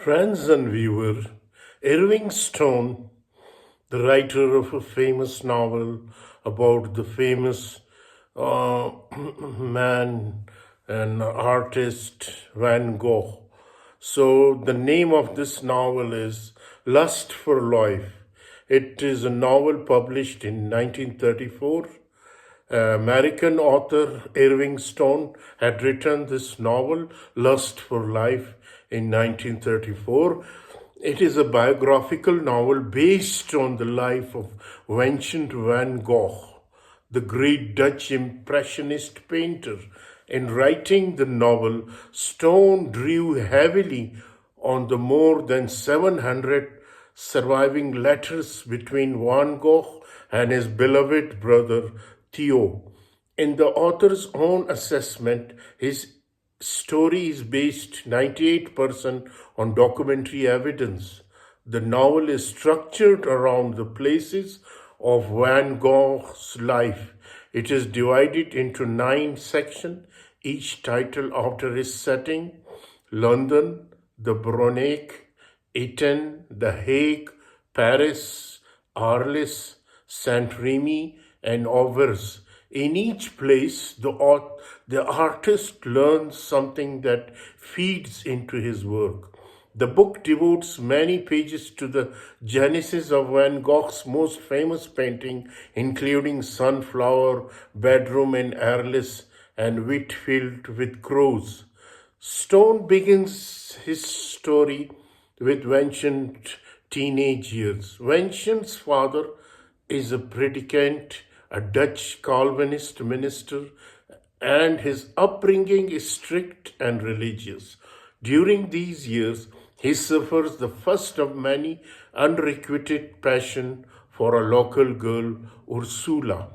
Friends and viewer, Irving Stone, the writer of a famous novel about the famous uh, man and artist Van Gogh. So, the name of this novel is Lust for Life. It is a novel published in 1934. American author Irving Stone had written this novel, Lust for Life, in 1934. It is a biographical novel based on the life of Vincent van Gogh, the great Dutch Impressionist painter. In writing the novel, Stone drew heavily on the more than 700 surviving letters between Van Gogh and his beloved brother Theo. In the author's own assessment, his story is based 98% on documentary evidence. The novel is structured around the places of Van Gogh's life. It is divided into 9 sections, each title after his setting: London, the Bronx, Eton, The Hague, Paris, Arles, Saint Remy, and Auvers. In each place, the artist learns something that feeds into his work. The book devotes many pages to the genesis of Van Gogh's most famous painting, including Sunflower, Bedroom in Arles, and Whitfield with Crows. Stone begins his story with Vincent's teenage years. Vincent's father is a predicant, a Dutch Calvinist minister, and his upbringing is strict and religious. During these years, he suffers the first of many unrequited passion for a local girl, Ursula.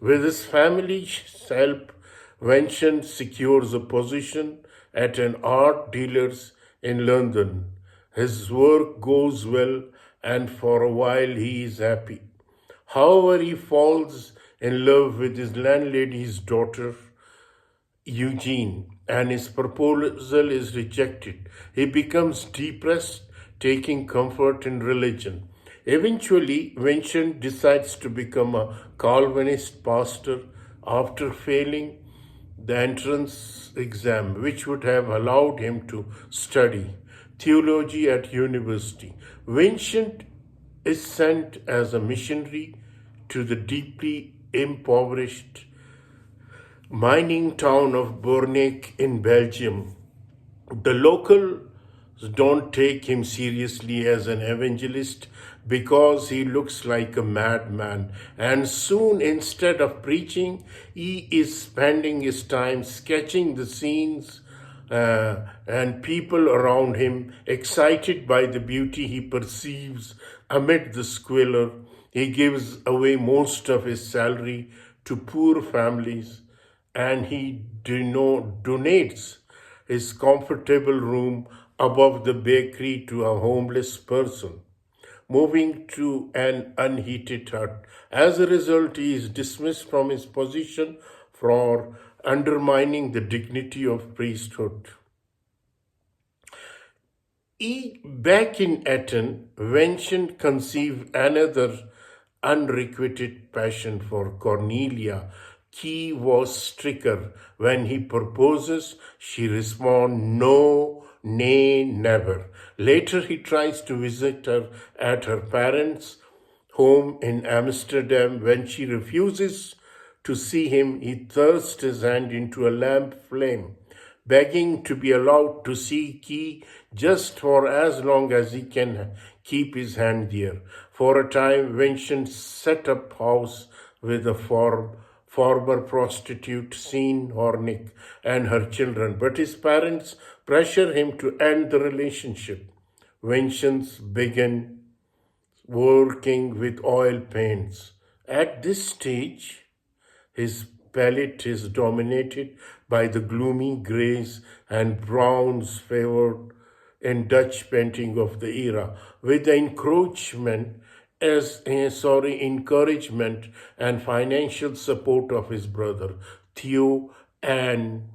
With his family's help, Vincent secures a position at an art dealer's in London. His work goes well, and for a while he is happy. However, he falls in love with his landlady's daughter, Eugene, and his proposal is rejected. He becomes depressed, taking comfort in religion. Eventually, Vincent decides to become a Calvinist pastor after failing the entrance exam, which would have allowed him to study theology at university. Vincent is sent as a missionary to the deeply impoverished mining town of Bornek in Belgium. The locals don't take him seriously as an evangelist because he looks like a madman, and soon, instead of preaching, he is spending his time sketching the scenes and people around him, excited by the beauty he perceives amid the squalor. He gives away most of his salary to poor families, and he donates his comfortable room above the bakery to a homeless person, moving to an unheated hut. As a result, he is dismissed from his position for undermining the dignity of priesthood. Back in Eton, Vincent conceived another unrequited passion for Cornelia. Key was stricter. When he proposes, she responds, no, nay, never. Later, he tries to visit her at her parents' home in Amsterdam. When she refuses to see him, he thrusts his hand into a lamp flame, begging to be allowed to see Key just for as long as he can keep his hand there. For a time, Vincent set up house with a former prostitute, Sean Hornick, and her children, but his parents pressure him to end the relationship. Vincent began working with oil paints. At this stage, his palette is dominated by the gloomy grays and browns favored in Dutch painting of the era, with the encouragement and financial support of his brother Theo and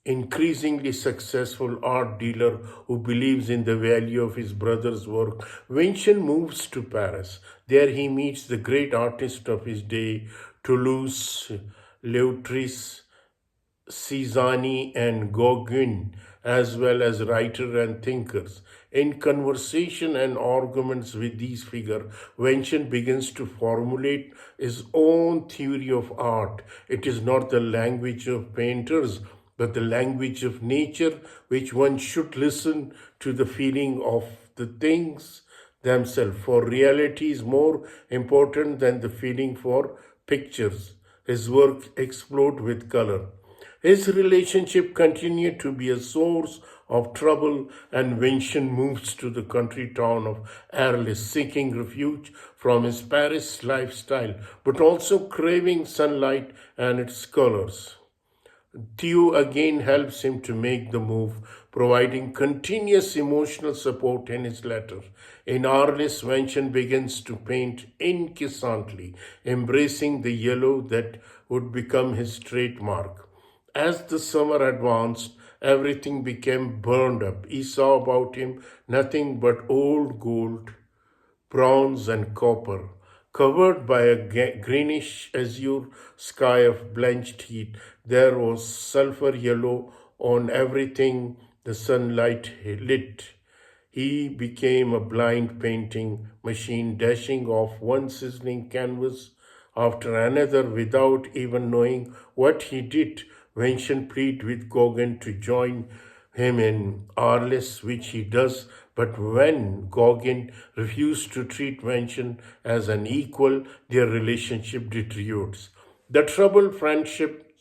increasingly successful art dealer who believes in the value of his brother's work, Vincent moves to Paris. There he meets the great artist of his day, Toulouse Lautrec, Cézanne, and Gauguin, as well as writers and thinkers. In conversation and arguments with these figures, Vincent begins to formulate his own theory of art. It is not the language of painters, but the language of nature, which one should listen to the feeling of the things themselves. For reality is more important than the feeling for pictures. His work explode with color. His relationship continued to be a source of trouble, and Vincent moves to the country town of Arles, seeking refuge from his Paris lifestyle, but also craving sunlight and its colors. Theo again helps him to make the move, providing continuous emotional support in his letter. In Arles, Vincent begins to paint incessantly, embracing the yellow that would become his trademark. As the summer advanced, everything became burned up. He saw about him nothing but old gold, bronze, and copper, covered by a greenish azure sky of blenched heat. There was sulfur yellow on everything the sunlight lit. He became a blind painting machine, dashing off one sizzling canvas after another without even knowing what he did. Vincent pleaded with Gauguin to join him in Arles, which he does, but when Gauguin refused to treat Vincent as an equal, their relationship deteriorates. The troubled friendship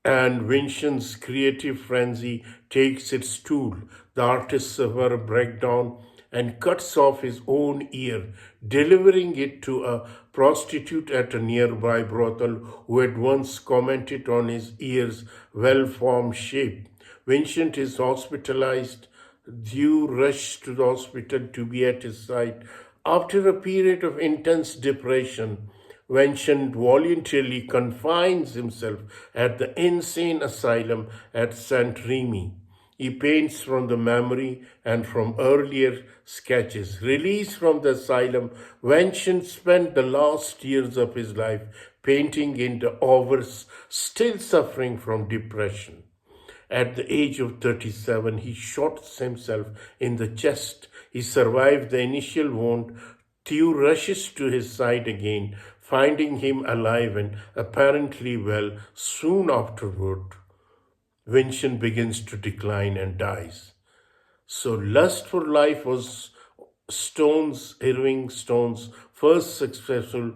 and Vincent's creative frenzy takes its toll. The artist suffers a breakdown and cuts off his own ear, delivering it to a prostitute at a nearby brothel who had once commented on his ear's well formed shape. Vincent is hospitalized. Dew rushes to the hospital to be at his side. After a period of intense depression, Vincent voluntarily confines himself at the insane asylum at Saint Remy. He paints from the memory and from earlier sketches. Released from the asylum, Vincent spent the last years of his life painting in the hours, still suffering from depression. At the age of 37, he shot himself in the chest. He survived the initial wound. Theo rushes to his side again, finding him alive and apparently well. Soon afterward, Vincent begins to decline and dies. So, Lust for Life was Irving Stone's first successful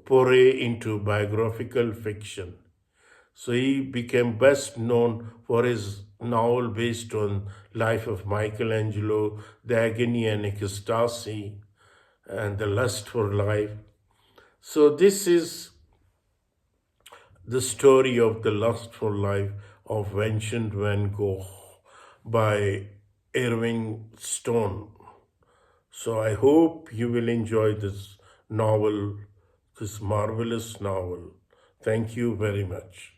foray into biographical fiction. So he became best known for his novel based on life of Michelangelo, The Agony and Ecstasy, and The Lust for Life. So this is the story of The Lust for Life of Vincent van Gogh by Irving Stone. So I hope you will enjoy this novel, this marvelous novel. Thank you very much.